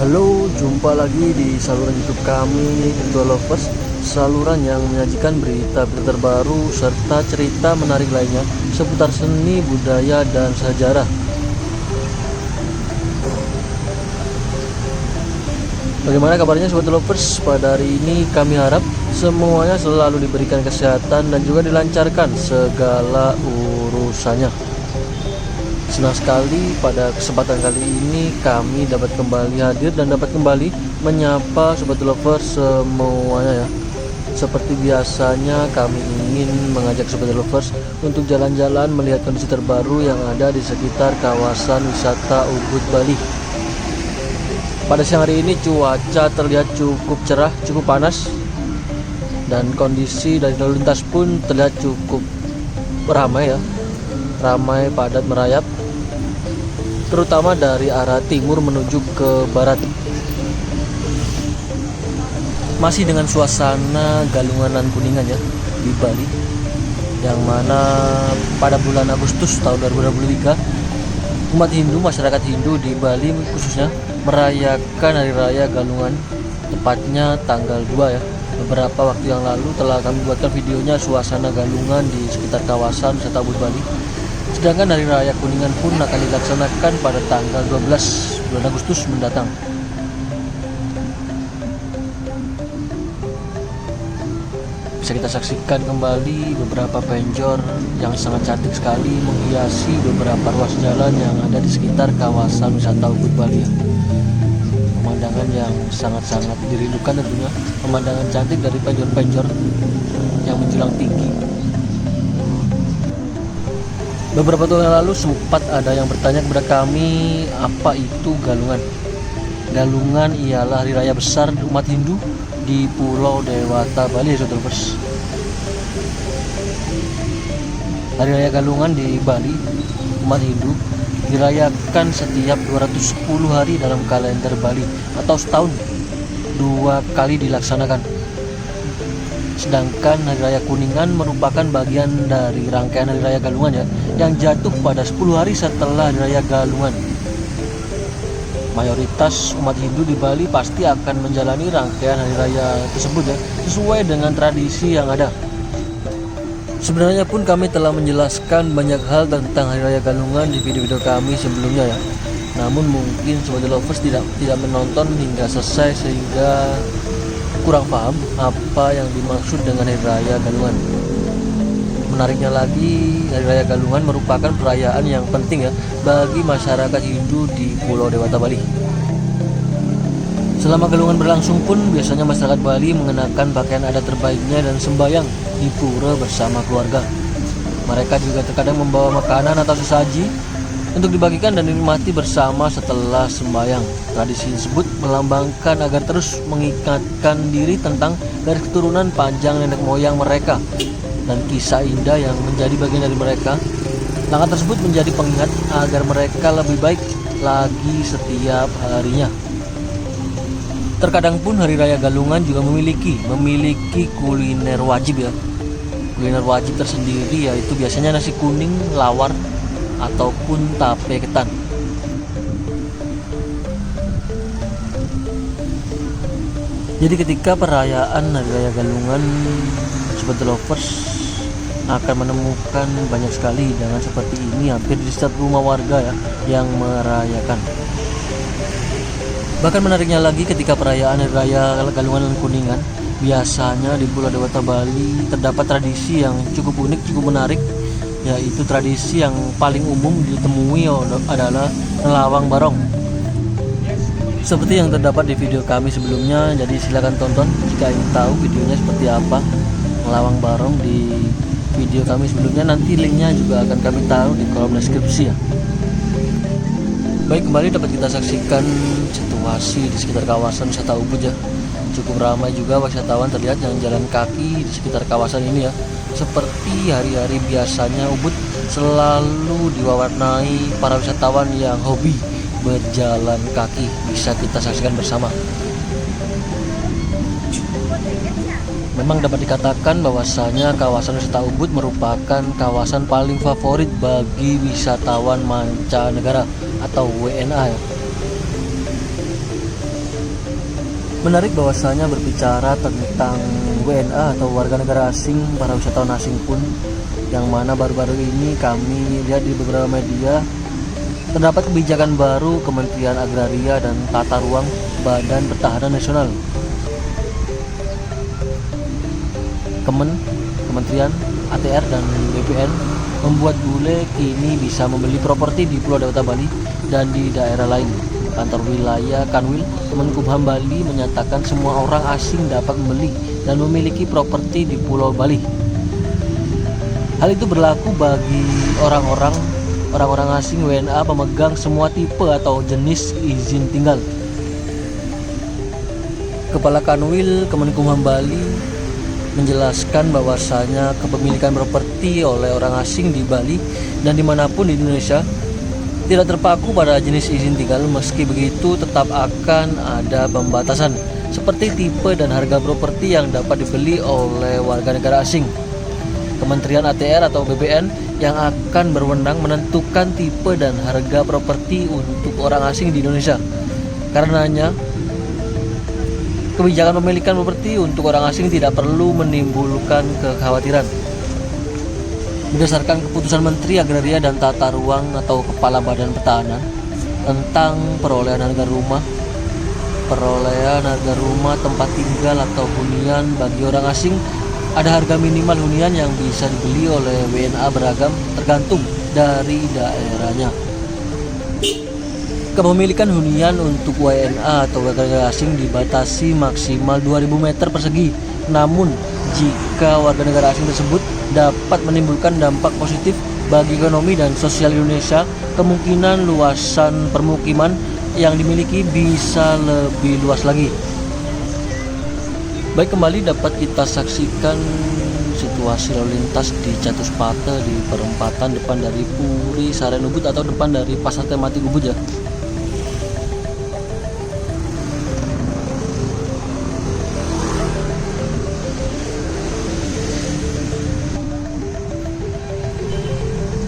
Halo, jumpa lagi di saluran YouTube kami, Virtual Lovers, saluran yang menyajikan berita-berita terbaru serta cerita menarik lainnya seputar seni, budaya, dan sejarah. Bagaimana kabarnya Sobat Lovers? Pada hari ini kami harap semuanya selalu diberikan kesehatan dan juga dilancarkan segala urusannya. Senang sekali pada kesempatan kali ini kami dapat kembali hadir dan dapat kembali menyapa Sobat Lovers semuanya ya. Seperti biasanya kami ingin mengajak Sobat Lovers untuk jalan-jalan melihat kondisi terbaru yang ada di sekitar kawasan wisata Ubud, Bali. Pada siang hari ini cuaca terlihat cukup cerah, cukup panas, dan kondisi dari lalu lintas pun terlihat cukup ramai ya. Ramai, padat, merayap, terutama dari arah timur menuju ke barat. Masih dengan suasana Galungan dan Kuningan ya di Bali, yang mana pada bulan Agustus tahun 2023 umat Hindu, masyarakat Hindu di Bali khususnya merayakan Hari Raya Galungan, tepatnya tanggal 2 ya. Beberapa waktu yang lalu telah kami buatkan videonya suasana Galungan di sekitar kawasan wisata Ubud, Bali. Sedangkan Hari Raya Kuningan pun akan dilaksanakan pada tanggal 12 bulan Agustus mendatang. Bisa kita saksikan kembali beberapa penjor yang sangat cantik sekali menghiasi beberapa ruas jalan yang ada di sekitar kawasan wisata Ubud, Bali. Pemandangan yang sangat-sangat dirindukan tentunya, pemandangan cantik dari penjor-penjor yang menjulang tinggi. Beberapa tahun yang lalu sempat ada yang bertanya kepada kami, apa itu Galungan? Galungan ialah hari raya besar umat Hindu di Pulau Dewata, Bali, Sobat Lovers. Hari Raya Galungan di Bali, umat Hindu dirayakan setiap 210 hari dalam kalender Bali atau setahun 2 kali dilaksanakan. Sedangkan Hari Raya Kuningan merupakan bagian dari rangkaian Hari Raya Galungan ya, yang jatuh pada 10 hari setelah Hari Raya Galungan. Mayoritas umat Hindu di Bali pasti akan menjalani rangkaian Hari Raya tersebut ya, sesuai dengan tradisi yang ada. Sebenarnya pun kami telah menjelaskan banyak hal tentang Hari Raya Galungan di video-video kami sebelumnya ya. Namun mungkin Sobat Lovers tidak menonton hingga selesai sehingga kurang paham apa yang dimaksud dengan Hari Raya Galungan. Menariknya lagi, Hari Raya Galungan merupakan perayaan yang penting ya bagi masyarakat Hindu di Pulau Dewata, Bali. Selama Galungan berlangsung pun biasanya masyarakat Bali mengenakan pakaian adat terbaiknya dan sembahyang di pura bersama keluarga. Mereka juga terkadang membawa makanan atau sesaji untuk dibagikan dan dinikmati bersama setelah sembahyang. Tradisi tersebut melambangkan agar terus mengingatkan diri tentang garis keturunan panjang nenek moyang mereka dan kisah indah yang menjadi bagian dari mereka. Langkah tersebut menjadi pengingat agar mereka lebih baik lagi setiap harinya. Terkadang pun Hari Raya Galungan juga memiliki kuliner wajib ya. Kuliner wajib tersendiri yaitu biasanya nasi kuning, lawar, ataupun tape ketan. Jadi ketika perayaan Hari Raya Galungan, Sobat Lovers akan menemukan banyak sekali hidangan seperti ini hampir di setiap rumah warga ya yang merayakan. Bahkan menariknya lagi, ketika perayaan Hari Raya Galungan dan Kuningan, biasanya di Pulau Dewata, Bali terdapat tradisi yang cukup unik, cukup menarik, yaitu tradisi yang paling umum ditemui adalah nelawang barong. Seperti yang terdapat di video kami sebelumnya, jadi silakan tonton jika ingin tahu videonya seperti apa nelawang barong di video kami sebelumnya. Nanti linknya juga akan kami taruh di kolom deskripsi ya. Baik, kembali dapat kita saksikan situasi di sekitar kawasan wisata Ubud ya. Cukup ramai juga wisatawan terlihat yang jalan kaki di sekitar kawasan ini ya. Seperti hari-hari biasanya, Ubud selalu diwarnai para wisatawan yang hobi berjalan kaki. Bisa kita saksikan bersama. Memang dapat dikatakan bahwasanya kawasan wisata Ubud merupakan kawasan paling favorit bagi wisatawan mancanegara atau WNA. Menarik bahwasanya berbicara tentang WNA atau warga negara asing, para wisatawan asing pun, yang mana baru-baru ini kami lihat di beberapa media terdapat kebijakan baru Kementerian Agraria dan Tata Ruang Badan Pertahanan Nasional. Kementerian ATR dan BPN membuat bule kini bisa membeli properti di Pulau Dewata Bali dan di daerah lain. Kantor wilayah Kanwil Kemenkumham Bali menyatakan semua orang asing dapat membeli dan memiliki properti di Pulau Bali. Hal itu berlaku bagi orang-orang asing WNA pemegang semua tipe atau jenis izin tinggal. Kepala Kanwil Kemenkumham Bali menjelaskan bahwasanya kepemilikan properti oleh orang asing di Bali dan dimanapun di Indonesia tidak terpaku pada jenis izin tinggal. Meski begitu tetap akan ada pembatasan seperti tipe dan harga properti yang dapat dibeli oleh warga negara asing. Kementerian ATR atau BPN yang akan berwenang menentukan tipe dan harga properti untuk orang asing di Indonesia. Karenanya kebijakan pemilikan properti untuk orang asing tidak perlu menimbulkan kekhawatiran. Berdasarkan keputusan Menteri Agraria dan Tata Ruang atau Kepala Badan Pertahanan tentang perolehan harga rumah tempat tinggal atau hunian bagi orang asing, ada harga minimal hunian yang bisa dibeli oleh WNA beragam tergantung dari daerahnya. Kepemilikan hunian untuk WNA atau warga negara asing dibatasi maksimal 2.000 meter persegi. Namun, jika warga negara asing tersebut dapat menimbulkan dampak positif bagi ekonomi dan sosial Indonesia, kemungkinan luasan permukiman yang dimiliki bisa lebih luas lagi. Baik, kembali dapat kita saksikan situasi lalu lintas di Catuspata di perempatan depan dari Puri Saren Ubud atau depan dari Pasar Tematik Ubud ya.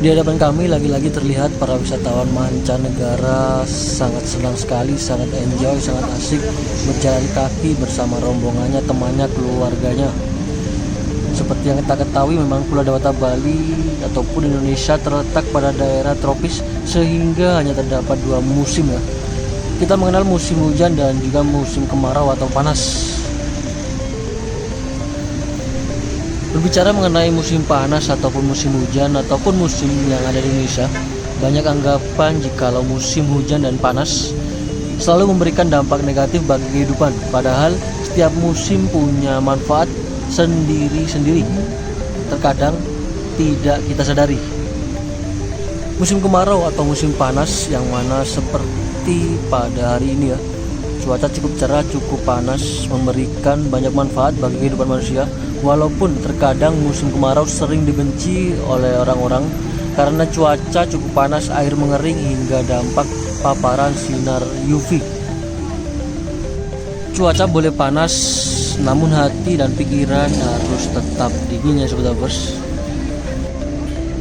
Di hadapan kami lagi-lagi terlihat para wisatawan mancanegara sangat senang sekali, sangat enjoy, sangat asik berjalan kaki bersama rombongannya, temannya, keluarganya. Seperti yang kita ketahui, memang Pulau Dewata Bali ataupun Indonesia terletak pada daerah tropis sehingga hanya terdapat dua musim ya. Kita mengenal musim hujan dan juga musim kemarau atau panas. Berbicara mengenai musim panas ataupun musim hujan ataupun musim yang ada di Indonesia, banyak anggapan jikalau musim hujan dan panas selalu memberikan dampak negatif bagi kehidupan. Padahal setiap musim punya manfaat sendiri-sendiri. Terkadang tidak kita sadari. Musim kemarau atau musim panas yang mana seperti pada hari ini ya, cuaca cukup cerah, cukup panas, memberikan banyak manfaat bagi kehidupan manusia. Walaupun terkadang musim kemarau sering dibenci oleh orang-orang karena cuaca cukup panas, air mengering hingga dampak paparan sinar UV. Cuaca boleh panas, namun hati dan pikiran harus tetap dingin ya Sobat Lovers.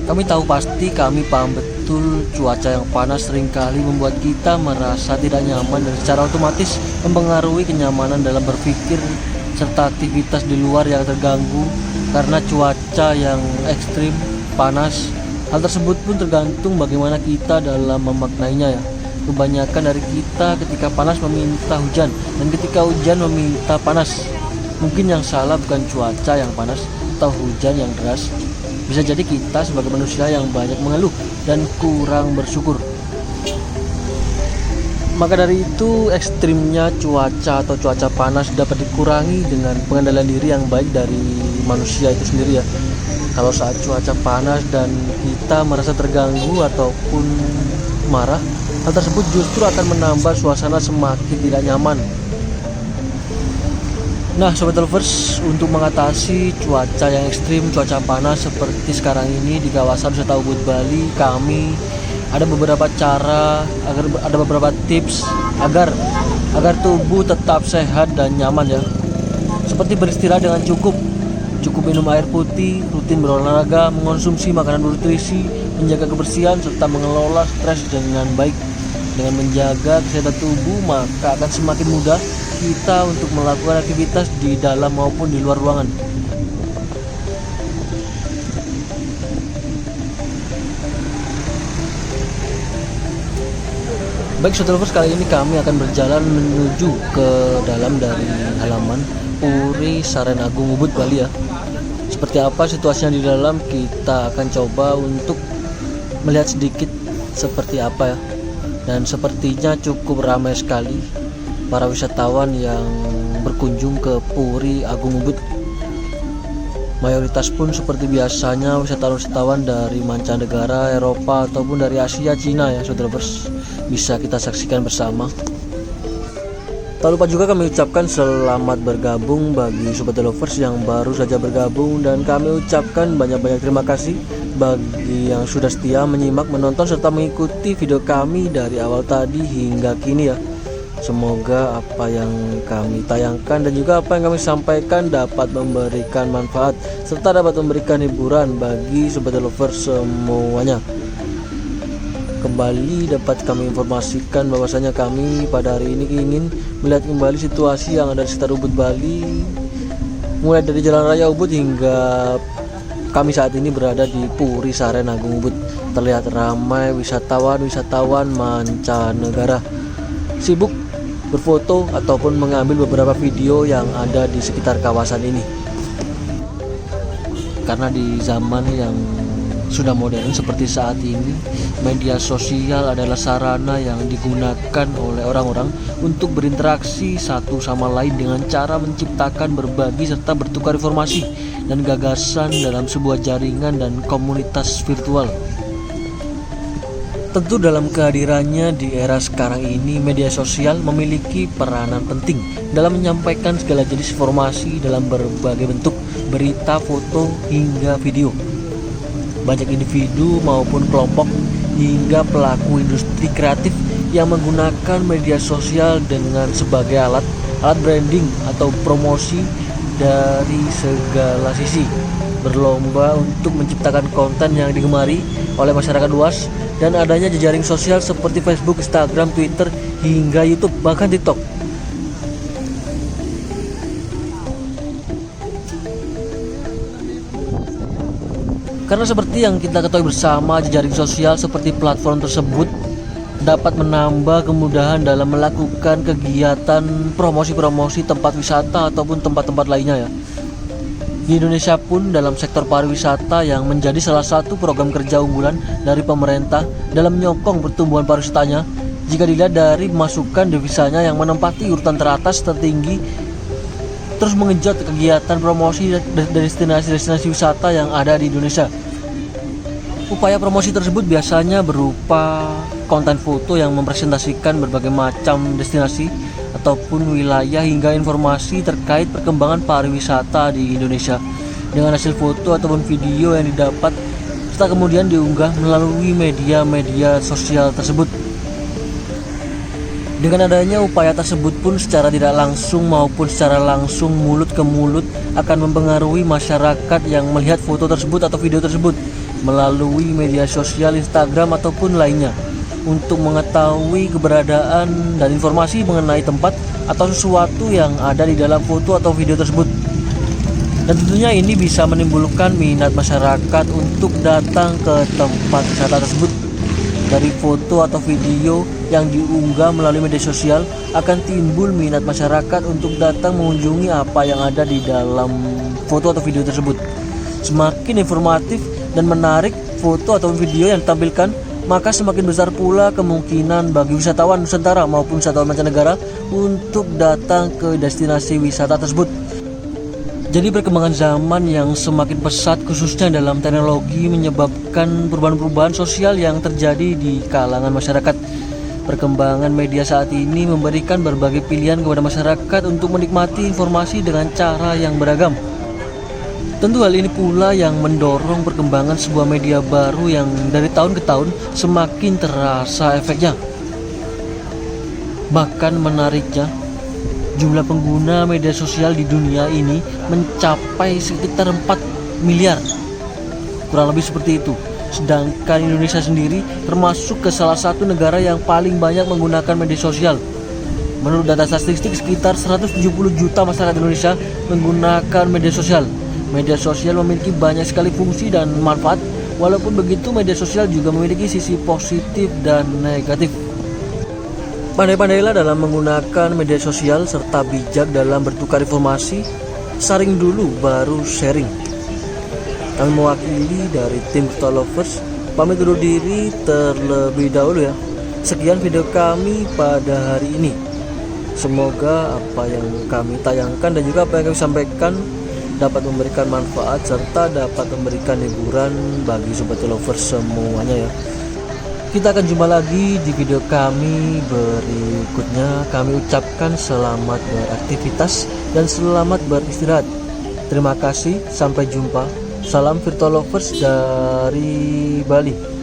Kami tahu pasti, kami paham betul cuaca yang panas seringkali membuat kita merasa tidak nyaman dan secara otomatis mempengaruhi kenyamanan dalam berpikir serta aktivitas di luar yang terganggu karena cuaca yang ekstrim panas. Hal tersebut pun tergantung bagaimana kita dalam memaknainya ya. Kebanyakan dari kita ketika panas meminta hujan dan ketika hujan meminta panas. Mungkin yang salah bukan cuaca yang panas atau hujan yang deras. Bisa jadi kita sebagai manusia yang banyak mengeluh dan kurang bersyukur. Maka dari itu ekstrimnya cuaca atau cuaca panas dapat dikurangi dengan pengendalian diri yang baik dari manusia itu sendiri ya. Kalau saat cuaca panas dan kita merasa terganggu ataupun marah, hal tersebut justru akan menambah suasana semakin tidak nyaman. Nah Sobat Lovers, untuk mengatasi cuaca yang ekstrim, cuaca panas seperti sekarang ini di kawasan wisata Ubud Bali, kami ada beberapa cara, ada beberapa tips agar tubuh tetap sehat dan nyaman ya. Seperti beristirahat dengan cukup minum air putih, rutin berolahraga, mengonsumsi makanan bernutrisi, menjaga kebersihan serta mengelola stres dengan baik. Dengan menjaga kesehatan tubuh, maka akan semakin mudah kita untuk melakukan aktivitas di dalam maupun di luar ruangan. Baik Sobat Lovers, kali ini kami akan berjalan menuju ke dalam dari halaman Puri Saren Agung Ubud, Bali ya. Seperti apa situasinya di dalam, kita akan coba untuk melihat sedikit seperti apa ya. Dan sepertinya cukup ramai sekali para wisatawan yang berkunjung ke Puri Agung Ubud. Mayoritas pun seperti biasanya wisatawan-wisatawan dari mancanegara, Eropa ataupun dari Asia, Cina ya Sobat Lovers. Bisa kita saksikan bersama. Tak lupa juga kami ucapkan selamat bergabung bagi Sobat Lovers yang baru saja bergabung, dan kami ucapkan banyak-banyak terima kasih bagi yang sudah setia menyimak, menonton serta mengikuti video kami dari awal tadi hingga kini ya. Semoga apa yang kami tayangkan dan juga apa yang kami sampaikan dapat memberikan manfaat serta dapat memberikan hiburan bagi Sobat Lovers semuanya. Kembali dapat kami informasikan bahwasanya kami pada hari ini ingin melihat kembali situasi yang ada di sekitar Ubud, Bali, mulai dari Jalan Raya Ubud hingga kami saat ini berada di Puri Saren Agung Ubud. Terlihat ramai wisatawan mancanegara sibuk berfoto ataupun mengambil beberapa video yang ada di sekitar kawasan ini. Karena di zaman yang sudah modern seperti saat ini, media sosial adalah sarana yang digunakan oleh orang-orang untuk berinteraksi satu sama lain dengan cara menciptakan, berbagi, serta bertukar informasi dan gagasan dalam sebuah jaringan dan komunitas virtual. Tentu dalam kehadirannya di era sekarang ini, media sosial memiliki peranan penting dalam menyampaikan segala jenis informasi dalam berbagai bentuk, berita, foto, hingga video. Banyak individu maupun kelompok hingga pelaku industri kreatif yang menggunakan media sosial dengan sebagai alat branding atau promosi dari segala sisi, berlomba untuk menciptakan konten yang digemari oleh masyarakat luas, dan adanya jejaring sosial seperti Facebook, Instagram, Twitter, hingga YouTube, bahkan TikTok. Karena seperti yang kita ketahui bersama, jejaring sosial seperti platform tersebut dapat menambah kemudahan dalam melakukan kegiatan promosi-promosi tempat wisata ataupun tempat-tempat lainnya ya. Di Indonesia pun dalam sektor pariwisata yang menjadi salah satu program kerja unggulan dari pemerintah dalam menyokong pertumbuhan pariwisatanya, jika dilihat dari masukan devisanya yang menempati urutan teratas tertinggi, terus mengejut kegiatan promosi dari destinasi-destinasi wisata yang ada di Indonesia. Upaya promosi tersebut biasanya berupa konten foto yang mempresentasikan berbagai macam destinasi ataupun wilayah hingga informasi terkait perkembangan pariwisata di Indonesia dengan hasil foto ataupun video yang didapat serta kemudian diunggah melalui media-media sosial tersebut. Dengan adanya upaya tersebut pun secara tidak langsung maupun secara langsung, mulut ke mulut, akan mempengaruhi masyarakat yang melihat foto tersebut atau video tersebut melalui media sosial, Instagram ataupun lainnya, untuk mengetahui keberadaan dan informasi mengenai tempat atau sesuatu yang ada di dalam foto atau video tersebut. Dan tentunya ini bisa menimbulkan minat masyarakat untuk datang ke tempat wisata tersebut. Dari foto atau video yang diunggah melalui media sosial akan timbul minat masyarakat untuk datang mengunjungi apa yang ada di dalam foto atau video tersebut. Semakin informatif dan menarik foto atau video yang ditampilkan, maka semakin besar pula kemungkinan bagi wisatawan Nusantara maupun wisatawan mancanegara untuk datang ke destinasi wisata tersebut. Jadi perkembangan zaman yang semakin pesat khususnya dalam teknologi menyebabkan perubahan-perubahan sosial yang terjadi di kalangan masyarakat. Perkembangan media saat ini memberikan berbagai pilihan kepada masyarakat untuk menikmati informasi dengan cara yang beragam. Tentu hal ini pula yang mendorong perkembangan sebuah media baru yang dari tahun ke tahun semakin terasa efeknya. Bahkan menariknya, jumlah pengguna media sosial di dunia ini mencapai sekitar 4 miliar. Kurang lebih seperti itu. Sedangkan Indonesia sendiri termasuk ke salah satu negara yang paling banyak menggunakan media sosial. Menurut data statistik, sekitar 170 juta masyarakat Indonesia menggunakan media sosial. Media sosial memiliki banyak sekali fungsi dan manfaat. Walaupun begitu, media sosial juga memiliki sisi positif dan negatif. Pandai-pandailah dalam menggunakan media sosial serta bijak dalam bertukar informasi. Saring dulu baru sharing. Kami mewakili dari tim Virtual Lovers pamit undur diri terlebih dahulu ya. Sekian video kami pada hari ini. Semoga apa yang kami tayangkan dan juga apa yang kami sampaikan dapat memberikan manfaat serta dapat memberikan hiburan bagi Sobat Lovers semuanya ya. Kita akan jumpa lagi di video kami berikutnya. Kami ucapkan selamat beraktivitas dan selamat beristirahat. Terima kasih, sampai jumpa. Salam Virtual Lovers dari Bali.